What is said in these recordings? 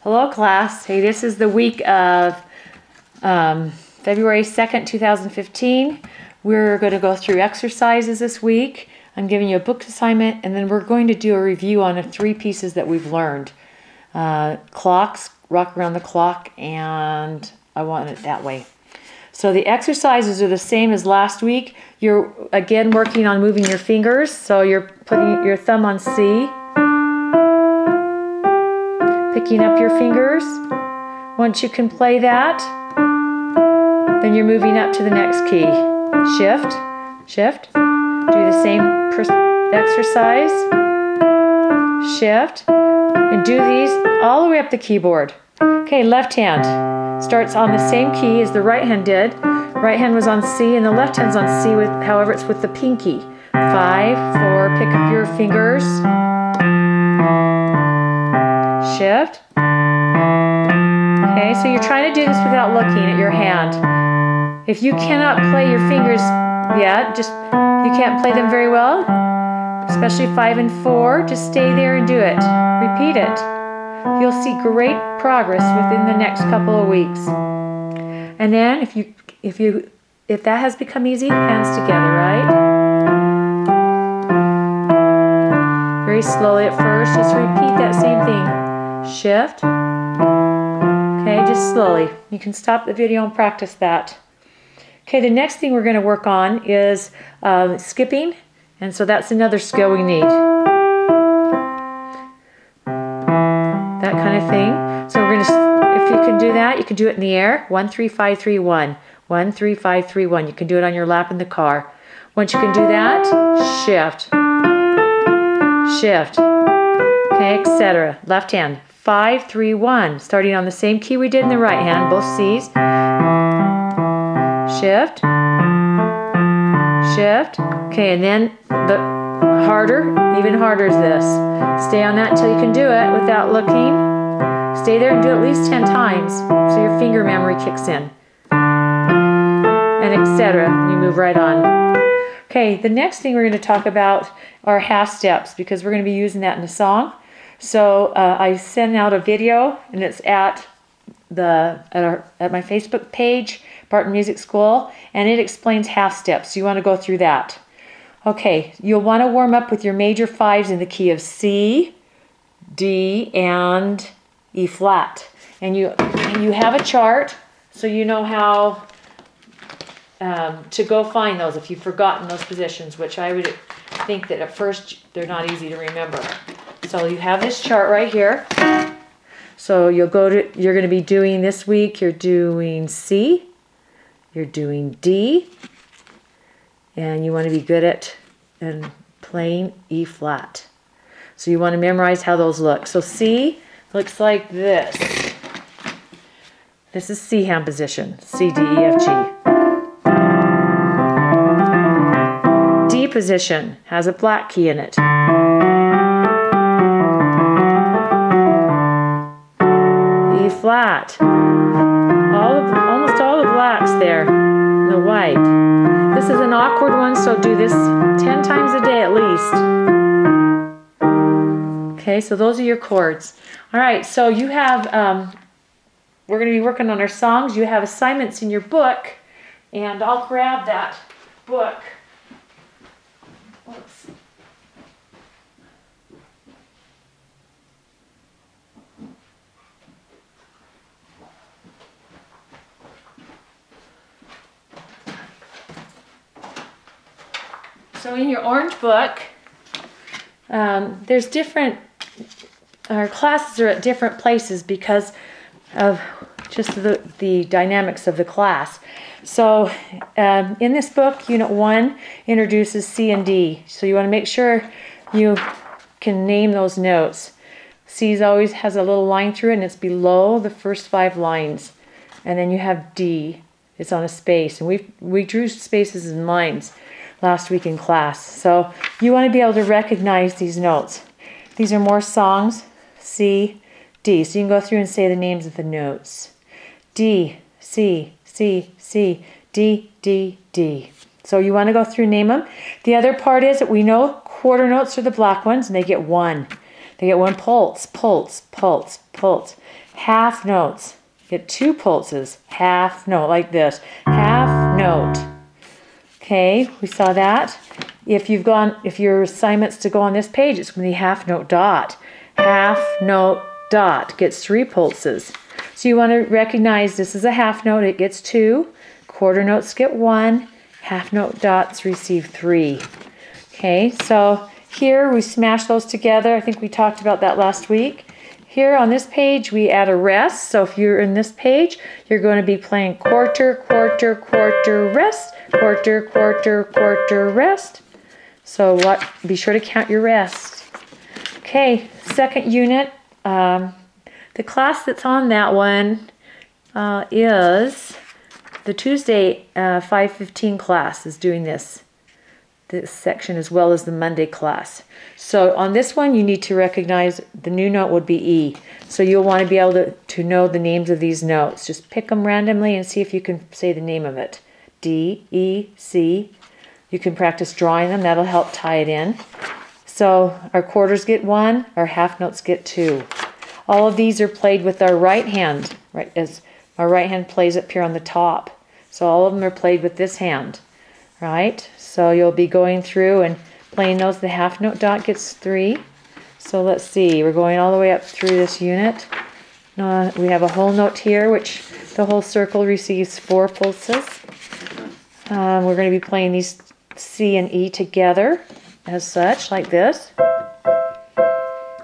Hello class. Hey, this is the week of February 2nd, 2015. We're going to go through exercises this week. I'm giving you a book assignment, and then we're going to do a review on the 3 pieces that we've learned. Clocks, rock around the clock, and I want it that way. So the exercises are the same as last week. You're again working on moving your fingers. So you're putting your thumb on C, picking up your fingers. Once you can play that, then you're moving up to the next key. Shift, shift. Do the same exercise. Shift. And do these all the way up the keyboard. Okay, left hand starts on the same key as the right hand did. Right hand was on C and the left hand's on C, with, however, it's with the pinky. 5, 4, pick up your fingers. Shift. Okay, so you're trying to do this without looking at your hand. If you cannot play your fingers yet, you can't play them very well, especially 5 and 4, just stay there and do it. Repeat it. You'll see great progress within the next couple of weeks. And then if that has become easy, hands together, right? Very slowly at first, just repeat that same thing. Shift. Okay, just slowly. You can stop the video and practice that. Okay, the next thing we're going to work on is skipping, and so that's another skill we need. That kind of thing. So we're going to, if you can do that, you can do it in the air. 1, 3, 5, 3, 1. 1, 3, 5, 3, 1. You can do it on your lap in the car. Once you can do that, shift. Shift. Okay, etc. Left hand. 5, 3, 1. Starting on the same key we did in the right hand, both C's. Shift. Shift. Okay, and then the even harder is this. Stay on that until you can do it without looking. Stay there and do it at least 10 times so your finger memory kicks in. And etc. You move right on. Okay, the next thing we're going to talk about are half steps, because we're going to be using that in the song. So I sent out a video, and it's at my Facebook page, Barton Music School, and it explains half steps. So you want to go through that. Okay, you'll want to warm up with your major 5s in the key of C, D, and E flat. And you have a chart, so you know how to go find those if you've forgotten those positions, which I would think that at first they're not easy to remember. So you have this chart right here. So you're going to be doing this week, you're doing C, you're doing D, and you want to be good at playing E flat. So you want to memorize how those look. So C looks like this. This is C hand position. C, D, E, F, G. D position has a black key in it. E flat. Almost all the blacks there. The white. This is an awkward one, so do this 10 times a day at least. Okay, so those are your chords. All right, so you have, we're going to be working on our songs. You have assignments in your book, and I'll grab that book. Oops. So in your orange book, there's different, our classes are at different places because of just the dynamics of the class. So in this book, Unit 1 introduces C and D. So you want to make sure you can name those notes. C always has a little line through it, and it's below the first 5 lines. And then you have D. It's on a space. And we drew spaces and lines last week in class. So you want to be able to recognize these notes. These are more songs, C, D. So you can go through and say the names of the notes. D, C, C, C, D, D, D. So you want to go through and name them. The other part is that we know quarter notes are the black ones, and they get 1. they get 1 pulse, pulse, pulse, pulse. Half notes, get 2 pulses, half note, like this, half note. Okay, we saw that. If your assignment's to go on this page, it's going to be half note dot. Half note dot gets 3 pulses. So you want to recognize this is a half note, it gets 2. Quarter notes get 1. Half note dots receive 3. Okay, so here we smash those together. I think we talked about that last week. Here on this page we add a rest. So if you're in this page, you're going to be playing quarter, quarter, quarter, rest, quarter, quarter, quarter, rest. So be sure to count your rest. Okay, second unit. The class that's on that one is the Tuesday 5:15 class is doing this section as well as the Monday class. So on this one you need to recognize the new note would be E. So you'll want to be able to know the names of these notes. Just pick them randomly and see if you can say the name of it. D, E, C. You can practice drawing them. That'll help tie it in. So our quarters get 1, our half notes get 2. All of these are played with our right hand, right, as our right hand plays up here on the top. So all of them are played with this hand, right? So you'll be going through and playing those. The half note dot gets 3. So let's see, we're going all the way up through this unit. We have a whole note here, which the whole circle receives 4 pulses. We're going to be playing these C and E together as such, like this.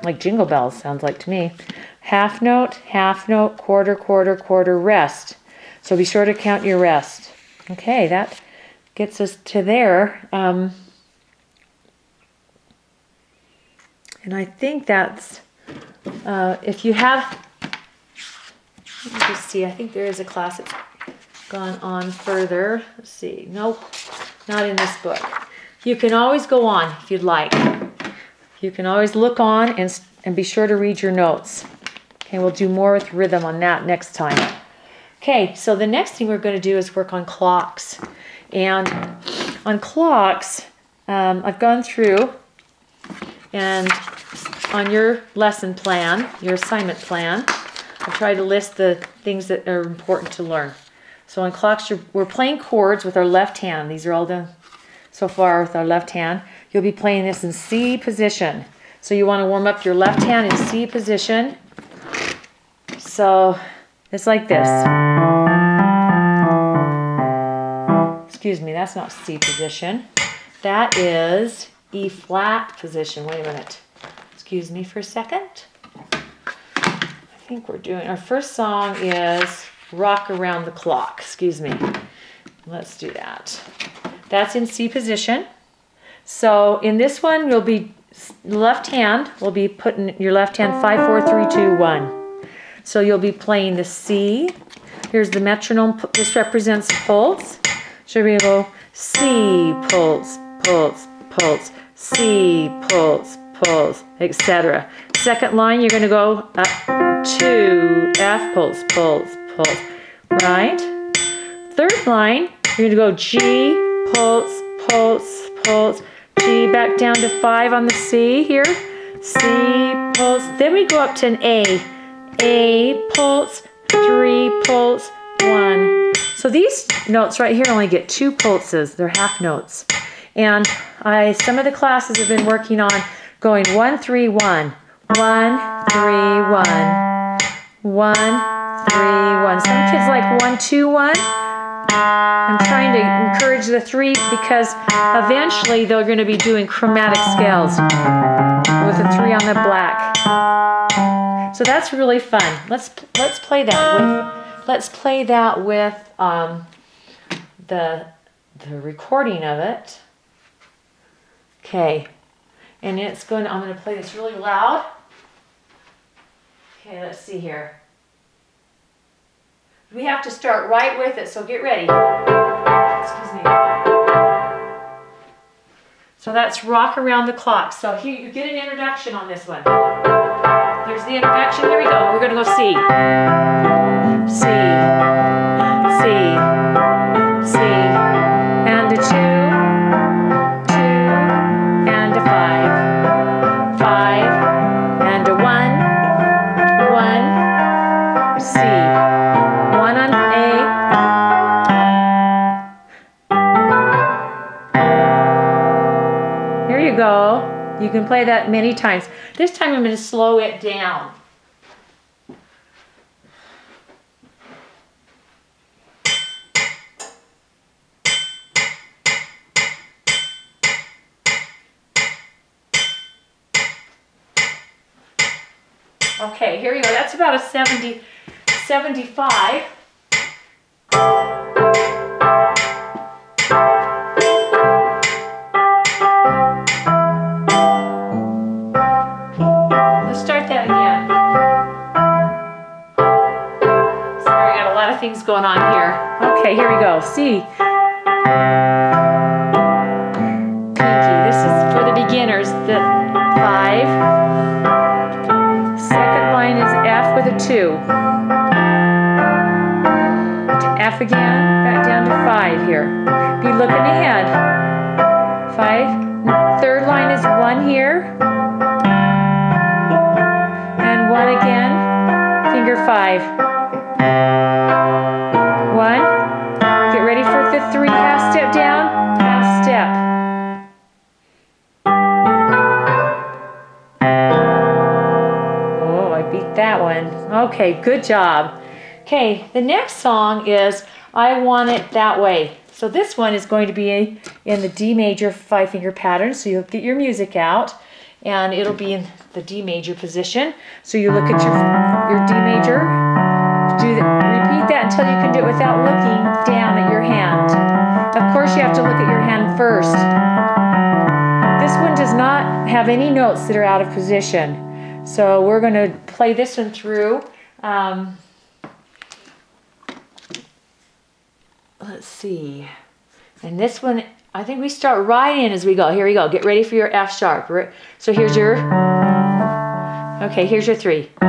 Like jingle bells, sounds like to me. Half note, quarter, quarter, quarter, rest. So be sure to count your rest. Okay, that gets us to there. And I think that's, if you have, let me just see, I think there is a class that's gone on further. Let's see, nope, not in this book. You can always go on if you'd like. You can always look on and be sure to read your notes. Okay, we'll do more with rhythm on that next time. Okay, so the next thing we're going to do is work on clocks. And on clocks, I've gone through and on your lesson plan, your assignment plan, I try to list the things that are important to learn. So on clocks, we're playing chords with our left hand. These are all done so far with our left hand. You'll be playing this in C position. So you want to warm up your left hand in C position. So it's like this. Excuse me, that's not C position. That is E flat position. Wait a minute. Excuse me for a second. I think we're doing, our first song is Rock Around the Clock. Excuse me. Let's do that. That's in C position. So in this one, you'll be left hand. We'll be putting your left hand 5, 4, 3, 2, 1. So you'll be playing the C. Here's the metronome. This represents pulse. So we go C pulse, pulse, pulse, C pulse, pulse, etc. Second line, you're going to go up 2 F pulse, pulse, pulse. Right. Third line, you're going to go G pulse, pulse, pulse, G back down to 5 on the C here, C pulse, then we go up to an A pulse, 3 pulse, 1. So these notes right here only get 2 pulses, they're half notes. And some of the classes have been working on going 1, 3, 1, 1, 3, 1, 1, 3, 1. Some kids like 1, 2, 1. I'm trying to encourage the 3 because eventually they're going to be doing chromatic scales with a 3 on the black. So that's really fun. Let's play that with the recording of it. Okay, and I'm going to play this really loud. Okay, let's see here. We have to start right with it, so get ready. Excuse me. So that's Rock Around the Clock. So here you get an introduction on this one. There's the introduction. Here we go. We're going to go C. C. C. C. And a 2. 2. And a 5. 5. C. 1 on A. Here you go. You can play that many times. This time I'm going to slow it down. Okay, here you go. That's about a 70, 75. Let's start that again. Sorry, I got a lot of things going on here. Okay, here we go. C. Pinky. This is for the beginners. The 5. Line is F with a 2. To F again, back down to 5 here. Be looking ahead. 5. Third line is 1 here. And 1 again. Finger 5. 1. Get ready for the 3 half step down, half step. That one. Okay, good job. Okay, the next song is I Want It That Way. So this one is going to be in the D major 5-finger pattern. So you'll get your music out and it'll be in the D major position. So you look at your D major, repeat that until you can do it without looking down at your hand. Of course you have to look at your hand first. This one does not have any notes that are out of position. So we're going to play this one through. Let's see. And this one, I think we start right in as we go. Here we go. Get ready for your F sharp. So here's your, okay, here's your 3. 3, 5,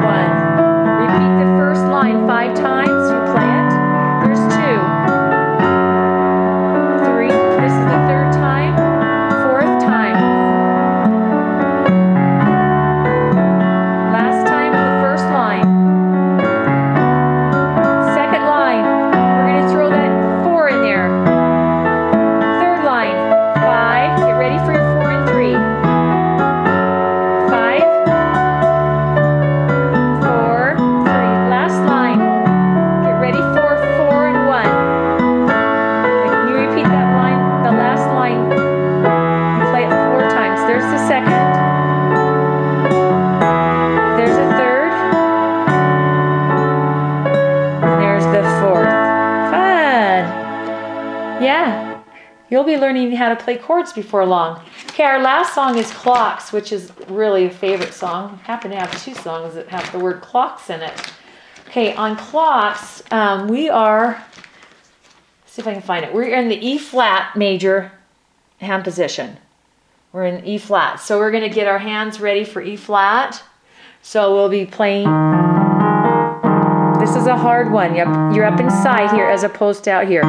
1. Repeat the first line 5 times. You play it. There's 2. 3. This is the 3rd time. 4th time. Last time of the first line. Second line. We're going to throw that 4 in there. 3rd line. 5. Get ready for your 4 and 3. 5. 4. 3. Last line. Get ready for 4 and 1. And you repeat that line, the last line. You play it 4 times. There's the 2nd. There's a 3rd. And there's the 4th. Fun! Yeah. You'll be learning how to play chords before long. Okay, our last song is Clocks, which is really a favorite song. I happen to have 2 songs that have the word clocks in it. Okay, on Clocks, we are, let's see if I can find it. We're in the E flat major hand position. We're in E flat. So we're going to get our hands ready for E flat. So we'll be playing, this is a hard one. You're up inside here as opposed to out here.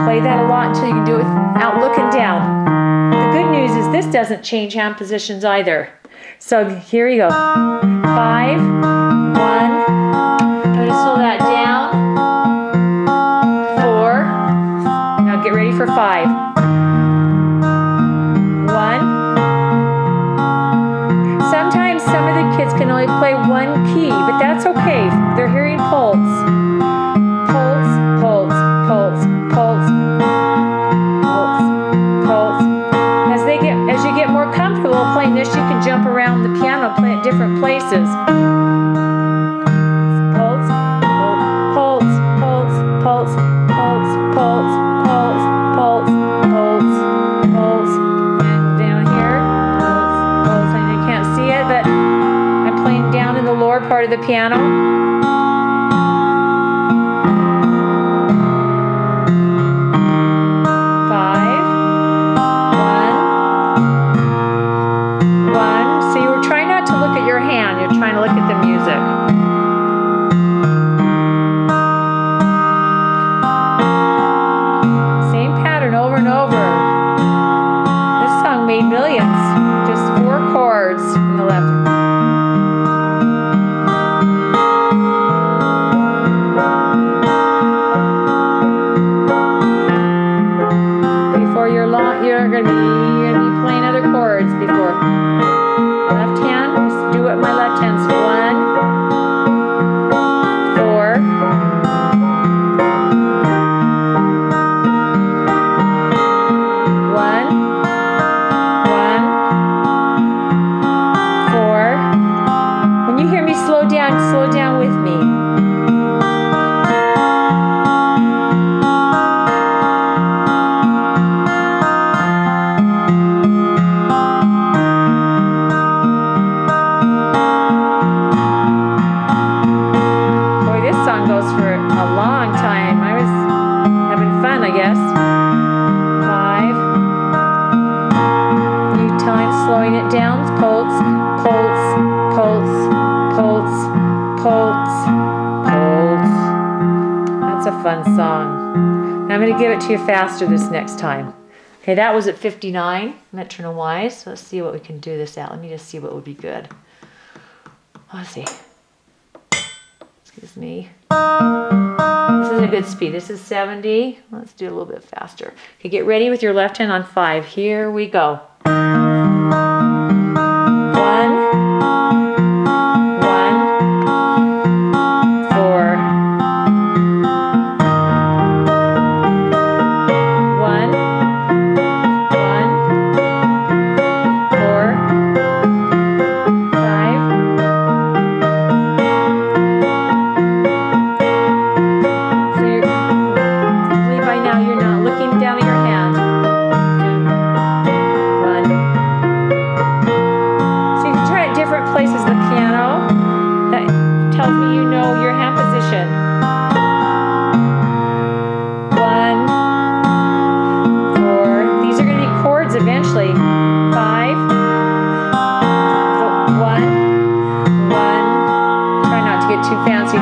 Play that a lot until you can do it without looking down. The good news is this doesn't change hand positions either. So here you go. 5, 1. I'm going to slow that down. 4. Now get ready for 5. 1. Sometimes some of the kids can only play 1 key, but that's okay. They're hearing pulse. Pulse, pulse, pulse, pulse, pulse, pulse. As you get more comfortable playing this, you can jump around the piano, play at different places. Pulse, pulse, pulse, pulse, pulse, pulse, pulse, pulse, pulse, pulse. And down here, pulse, pulse. And you can't see it, but I'm playing down in the lower part of the piano. Trying to look at the music. Same pattern over and over. This song made millions. Just 4 chords in the left. pulse, pulse, pulse, pulse, pulse. That's a fun song. Now I'm going to give it to you faster this next time. Okay, that was at 59, metronome-wise. So let's see what we can do this at. Let me just see what would be good. Let's see. Excuse me. This is a good speed. This is 70. Let's do a little bit faster. Okay, get ready with your left hand on 5. Here we go. 1, 4. 1, 4, 5. So hopefully by now you're not looking down at your hand. 2, 1. So you can try at different places of the piano. That tells me you know your hand position. 1, 4. These are going to be chords eventually. 5. 1, 1. Try not to get too fancy.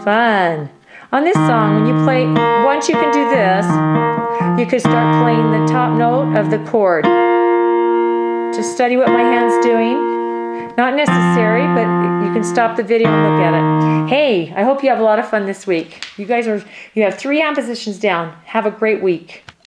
'Fun. On this song, when you play, once you can do this, you could start playing the top note of the chord. Just study what my hand's doing. Not necessary, but you can stop the video and look at it. Hey, I hope you have a lot of fun this week. You have 3 hand positions down. Have a great week.